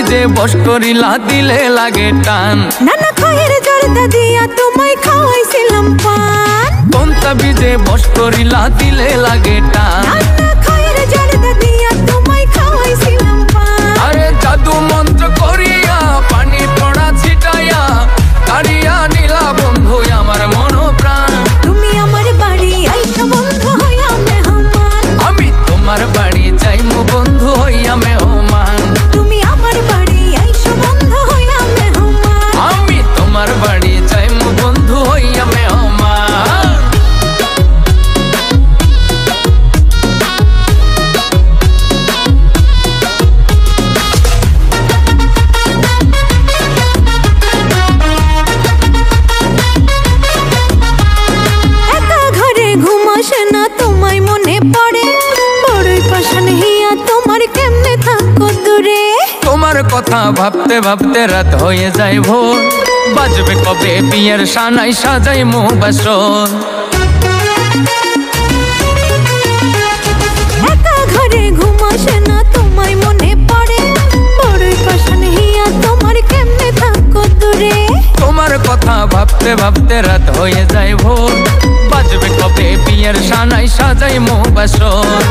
বিজে বস করিলা দিলে লাগে টান নানা খয়ের জর্দা দিয়া তোমায় খাওয়াইছিলাম পান কোনটা বিজে বস করিলা দিলে লাগে টান নানা খয়ের জর্দা দিয়া তোমায় খাওয়াইছিলাম পান আরে জাদু মন্ত্র করিয়া পানি পড়া ছিটাইয়া কারিয়া নীলা বন্ধু আমার মন প্রাণ তুমি আমার বাড়ি আইসা বন্ধু হইয়া মেহমান আমি তোমার বাড়ি যাইমু বন্ধু হইয়া মেহমান তুমি আমার বাড়ি আইসা বন্ধু হইয়া মেহমান আমি তোমার বাড়ি যাইমু বন্ধু হইয়া মেহমান একা ঘরে ঘুমাসে না তোমায় মনে পড়ে বড়ই পাশান হিয়া তোমার কেমনে থাকো দূরে তোমার কথা ভাবতে ভাবতে রাত হয়ে যায় ভোর বাজবে কবে বিয়ের সানাই সাজাইমু বাসর একা ঘরে ঘুমাসে না তোমায় মনে পড়ে বড়ই পাশান হিয়া তোমার কেমনে থাকো দূরে তোমার কথা ভাবতে ভাবতে রাত হয়ে যায় ভোর বাজবে কবে বিয়ের সানাই সাজাইমু বাসর